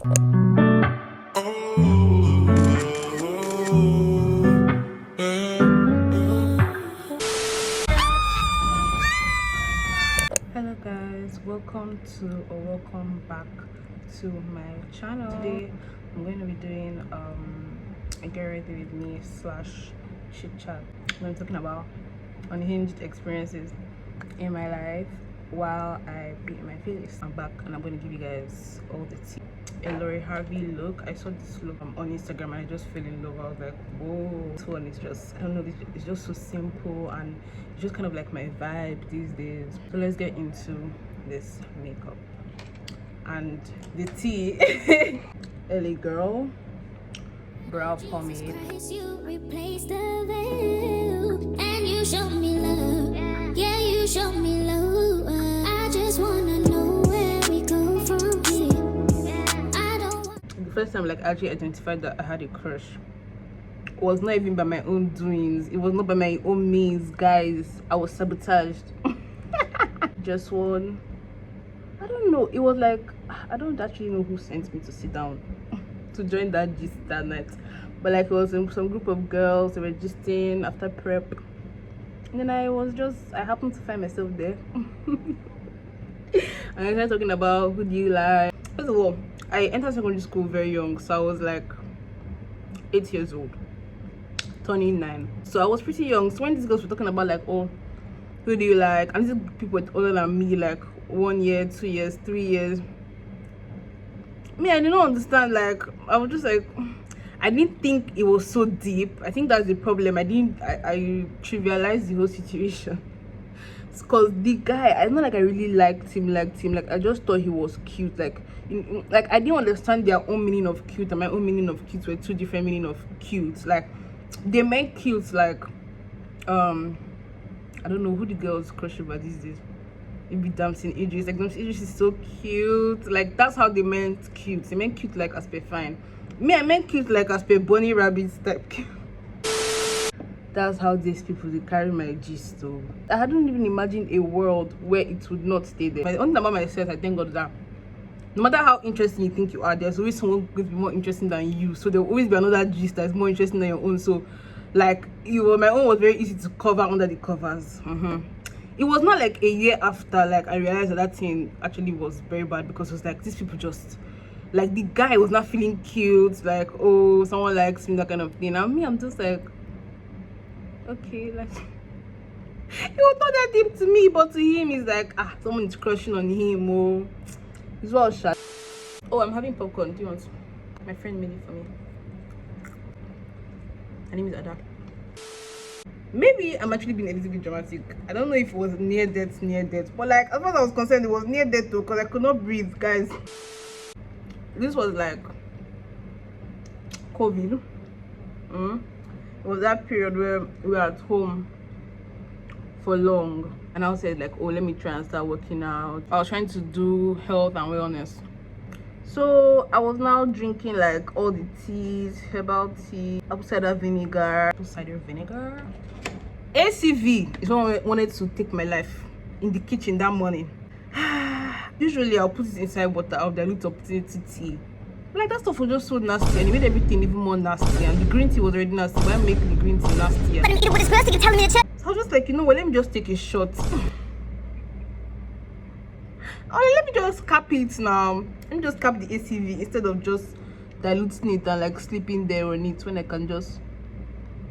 Hello guys, welcome back to my channel. Today I'm going to be doing a get ready with me / chit chat. I'm talking about unhinged experiences in my life while I beat my face. I'm back and I'm going to give you guys all the tea. A HARVEY look. I saw this look on Instagram and I just fell in love. I was like, whoa, this one is just, I don't know, it's just so simple and it's just kind of like my vibe these days. So let's get into this makeup and the tea. LA girl brow pomade. You replaced the veil and you showed me love. Yeah, you showed me love. I just wanna know where we go from here. The first time like I actually identified that I had a crush was not even by my own doings. It was not by my own means, guys. I was sabotaged. Just one, I don't know, it was like, I don't actually know who sent me to sit down to join that gist that night, but like it was some group of girls. They were gisting after prep and then I happened to find myself there. And I started talking about who do you like. First of all, I entered secondary school very young, so I was like 8 years old, turning 9. So I was pretty young. So when these girls were talking about like, oh, who do you like, and these people were older than me, like 1 year, 2 years, 3 years, me, I did not understand. Like I was just like, I didn't think it was so deep. I think that's the problem. I trivialized the whole situation. Because the guy, I not like I really liked him. Like I just thought he was cute. Like I didn't understand their own meaning of cute and my own meaning of cute were two different meaning of cute. Like they meant cute like I don't know who the girls crush about these days. Maybe Damson Idris. Like Damson Idris is so cute. Like that's how they meant cute. They meant cute like as per fine. Me, I meant cute like as per bunny rabbit type cute. That's how these people they carry my gist. So I hadn't even imagined a world where it would not stay there. The only thing about myself, I thank God that no matter how interesting you think you are, there's always someone going to be more interesting than you. So there will always be another gist that's more interesting than your own. So like my own was very easy to cover under the covers. It was not like a year after like I realized that thing actually was very bad, because it was like these people just like the guy was not feeling cute, like, oh, someone likes me, that kind of thing. And me, I'm just like, okay, like it was not that deep to me, but to him it's like, someone is crushing on him. Oh, it's all shit. Oh, I'm having popcorn. Do you want? My friend made it for me. Her name is Ada. Maybe I'm actually being a little bit dramatic. I don't know if it was near death, but like as far as I was concerned, it was near death too, because I could not breathe, guys. This was like COVID. It was that period where we were at home for long, and I said like, oh, let me try and start working out. I was trying to do health and wellness, so I was now drinking like all the teas, herbal tea, apple cider vinegar. ACV is when I wanted to take my life in the kitchen that morning. Usually I'll put it inside water, I'll dilute up to tea. Like that stuff was just so nasty, and it made everything even more nasty. And the green tea was already nasty. Why make the green tea nasty? But eat it with his plastic and telling me to check. So I was just like, you know what, let me just take a shot. Oh, let me just cap it now. Let me just cap the ACV instead of just diluting it and like sleeping there on it, when I can just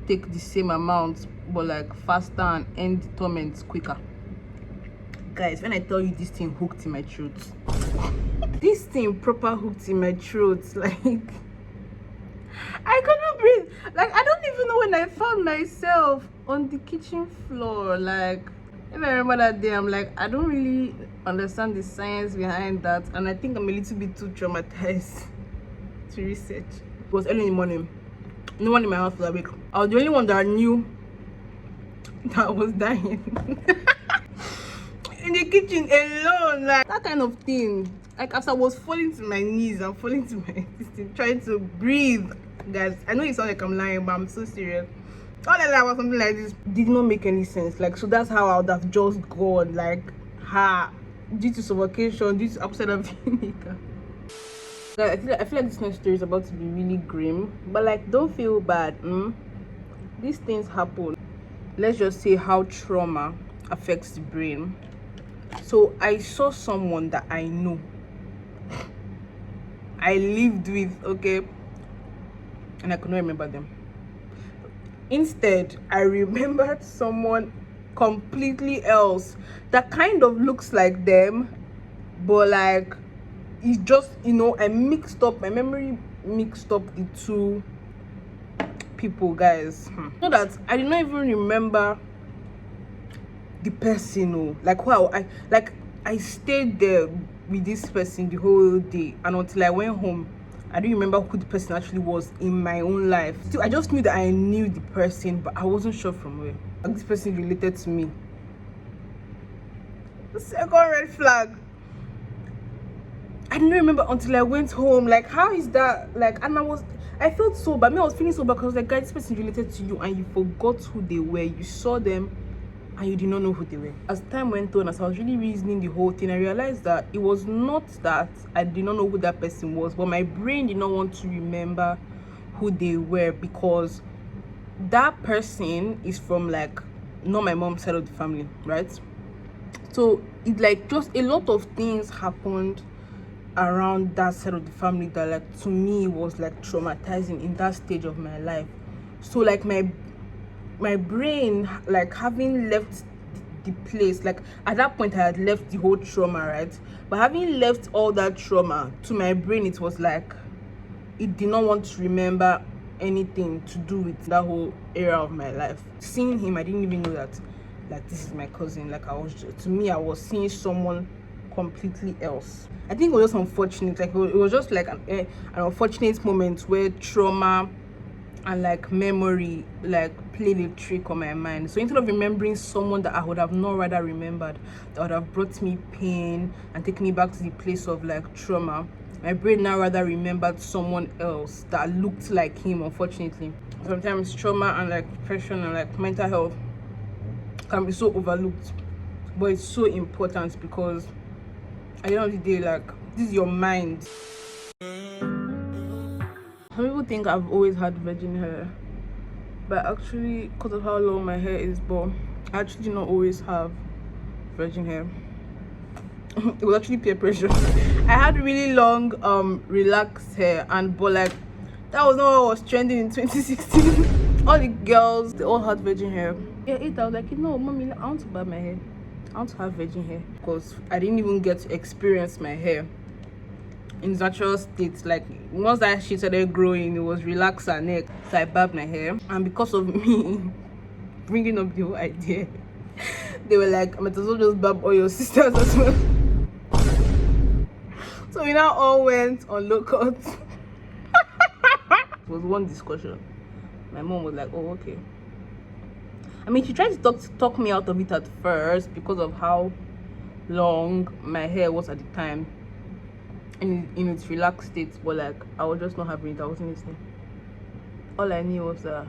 take the same amount but like faster and end the torment quicker. Guys, when I tell you this thing hooked in my throat, this thing proper hooked in my throat, like I couldn't breathe. Like I don't even know when I found myself on the kitchen floor. Like if I remember that day, I'm like, I don't really understand the science behind that, and I think I'm a little bit too traumatized to research. It was early in the morning. No one in my house was awake. I was the only one that knew that I was dying. In the kitchen alone, like that kind of thing. Like as I was falling to my knees and falling to my trying to breathe. Guys, I know it sounds like I'm lying, but I'm so serious. All that about something like this did not make any sense. Like, so that's how I would have just gone, like, due to suffocation, due to upset of vinegar. I feel like this next story is about to be really grim, but like, don't feel bad. These things happen. Let's just say how trauma affects the brain. So I saw someone that I know, I lived with, okay, and I could not remember them. Instead, I remembered someone completely else that kind of looks like them, but like, it's just, I mixed up, my memory mixed up the two people, guys. So that I did not even remember the person, like, wow, I stayed there with this person the whole day, and until I went home, I didn't remember who the person actually was in my own life. Still, I just knew that I knew the person, but I wasn't sure from where. Like, this person related to me. The second red flag. I didn't remember until I went home. Like, how is that? Like, and I felt so bad. I was feeling so bad because, like, guys, this person related to you and you forgot who they were. You saw them and you did not know who they were. As time went on, as I was really reasoning the whole thing, I realized that it was not that I did not know who that person was, but my brain did not want to remember who they were, because that person is from, like, not my mom's side of the family, right? So it, like, just a lot of things happened around that side of the family that, like, to me was like traumatizing in that stage of my life. So like my brain, like, having left the place, like, at that point I had left the whole trauma, right? But having left all that trauma, to my brain it was like it did not want to remember anything to do with that whole era of my life. Seeing him, I didn't even know that, like, this is my cousin. Like, I was seeing someone completely else. I think it was just unfortunate. Like, it was just like an unfortunate moment where trauma and, like, memory, like, played a trick on my mind. So instead of remembering someone that I would have not rather remembered, that would have brought me pain and taken me back to the place of, like, trauma, my brain now rather remembered someone else that looked like him. Unfortunately, sometimes trauma and, like, depression and, like, mental health can be so overlooked, but it's so important, because at the end of the day, like, this is your mind. Some people think I've always had virgin hair, but actually, because of how long my hair is, but I actually do not always have virgin hair. It was actually peer pressure. I had really long relaxed hair, but like, that was not what was trending in 2016. All the girls, they all had virgin hair. Yeah, I was like, no, mommy, I want to buy my hair. I want to have virgin hair, because I didn't even get to experience my hair in its natural state. Like, once that shit started growing, it was relaxed and neck. So I barbed my hair, and because of me bringing up the whole idea, they were like, I might as well just barb all your sisters as well. So we now all went on low cut. It was one discussion. My mom was like, oh, okay. I mean, she tried to talk me out of it at first because of how long my hair was at the time in its relaxed state, but like, I was just not having it. I wasn't listening. All I knew was that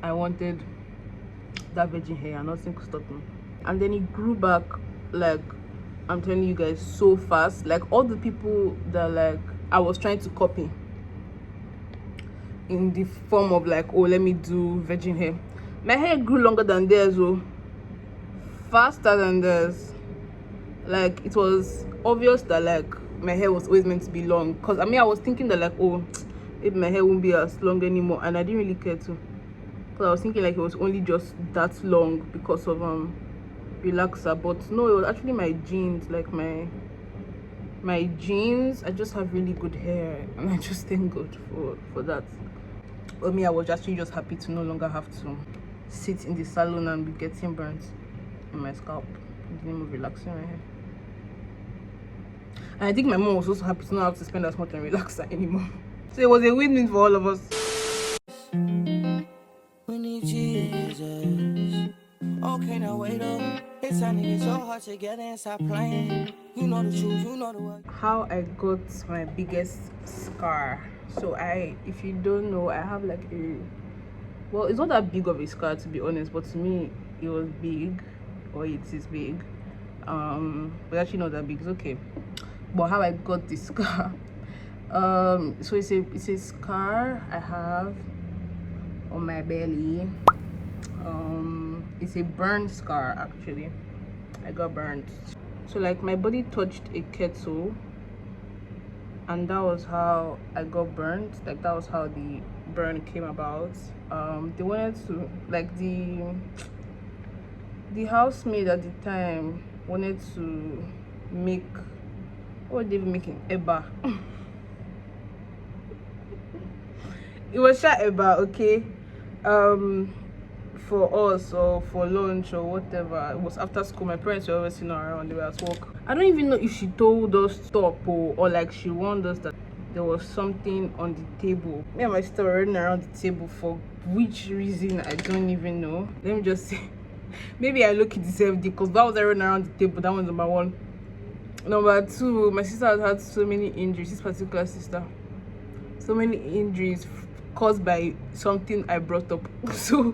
I wanted that virgin hair and nothing could stop me. And then it grew back, like, I'm telling you guys, so fast. Like, all the people that, like, I was trying to copy in the form of, like, oh, let me do virgin hair, my hair grew longer than theirs, oh, faster than theirs. Like, it was obvious that, like, my hair was always meant to be long, because I mean, I was thinking that, like, oh, maybe my hair won't be as long anymore, and I didn't really care to, because I was thinking like it was only just that long because of relaxer. But no, it was actually my genes. Like, my genes, I just have really good hair, and I just thank God for that. But me, I was actually just happy to no longer have to sit in the salon and be getting burnt in my scalp in the name of relaxing my hair. And I think my mom was also happy to not have to spend as much on relaxer anymore. So it was a win-win for all of us. We need Jesus. Okay, now wait up. It's time to get your heart together and stop playing. You know the truth, you know the word. How I got my biggest scar. So if you don't know, I have like well, it's not that big of a scar, to be honest, but to me it was big, or it is big. But actually not that big. It's okay. But how I got this scar, so it's a scar I have on my belly. It's a burn scar actually. I got burned. So like my body touched a kettle, and that was how I got burned. Like that was how the burn came about. They wanted to, like, the housemaid at the time wanted to make, what were they making? Eba. It was sha eba, okay. For us or for lunch or whatever. It was after school. My parents were always around, they were at work. I don't even know if she told us stop or like she warned us that there was something on the table. Me and my sister were running around the table for which reason I don't even know. Let me just say, maybe I look at the same day, because that was I running around the table. That one's number one. Number two, my sister has had so many injuries. This particular sister, so many injuries caused by something I brought up. So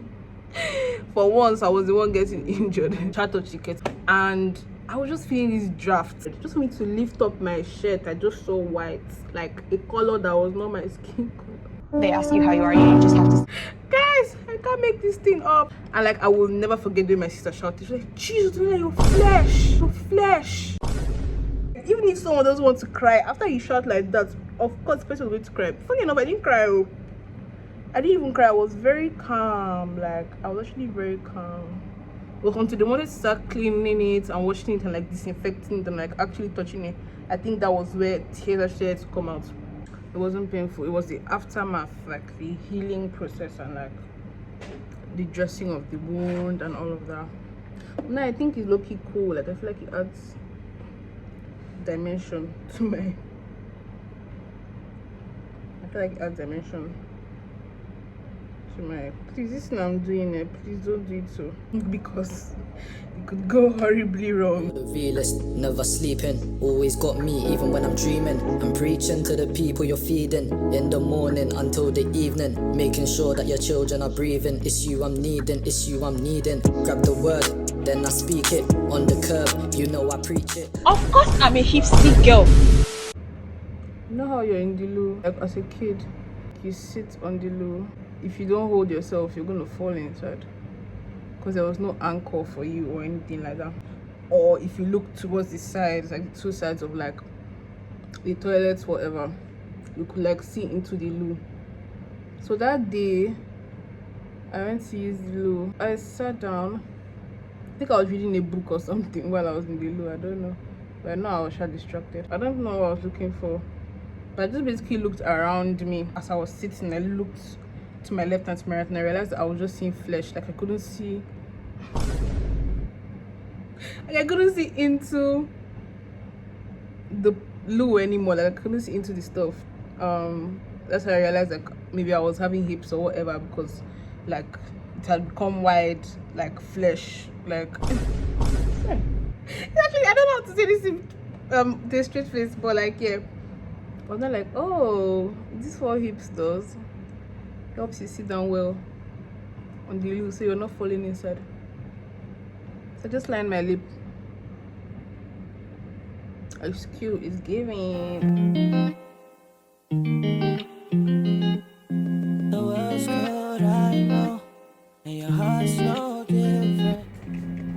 for once I was the one getting injured. Chat or Chitchat, and I was just feeling this draft. Just for me to lift up my shirt, I just saw white, like a color that was not my skin color. They ask you how you are, you just have to. Guys, I can't make this thing up. And like I will never forget when my sister shouted, she's like, Jesus, your flesh, your flesh. Even if someone doesn't want to cry after you shout like that, of course the person is going to cry. Funny enough, I didn't cry. I didn't even cry. I was very calm. Like I was actually very calm. But until they wanted to start cleaning it and washing it and like disinfecting it and like actually touching it, I think that was where tears started to come out. It wasn't painful. It was the aftermath, like the healing process and like the dressing of the wound and all of that. Now I think it's low-key cool. Like I feel like it adds dimension to my. I feel like it adds dimension to my. Please, this thing I'm doing it. Please don't do it so, because it could go horribly wrong. The realist, never sleeping, always got me even when I'm dreaming. I'm preaching to the people you're feeding in the morning until the evening, making sure that your children are breathing. It's you I'm needing, it's you I'm needing. Grab the word, then I speak it on the curb. You know I preach it. Of course, I'm a hipster girl. You know how you're in the loo, like as a kid, you sit on the loo. If you don't hold yourself, you're gonna fall inside, because there was no anchor for you or anything like that. Or if you look towards the sides, like the two sides of like the toilets, whatever, you could like see into the loo. So that day I went to use the loo. I sat down. I think I was reading a book or something while I was in the loo. I don't know, but I know I was distracted. I don't know what I was looking for, but I just basically looked around me as I was sitting. I looked to my left and to my right, and I realized that I was just seeing flesh. Like I couldn't see, like I couldn't see into the loo anymore. Like I couldn't see into the stuff. That's how I realized like maybe I was having hips or whatever, because like it had become wide, like flesh. Like actually I don't know how to say this in the straight face, but like yeah, I was not like, oh, this is what hips does. Helps you sit down well on the loo so you're not falling inside. So I just line my lip. It's cute, it's giving. The world's good, I know, and your heart's no different.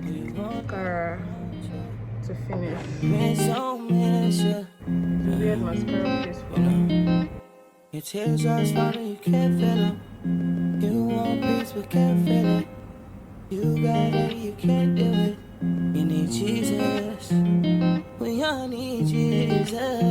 You won't Mascara to finish. miss you. Weird mascara face for me. Your tears are falling, you can't feel them. You want peace, but can't feel it. You got it, you can't do it. You need Jesus. We all need Jesus.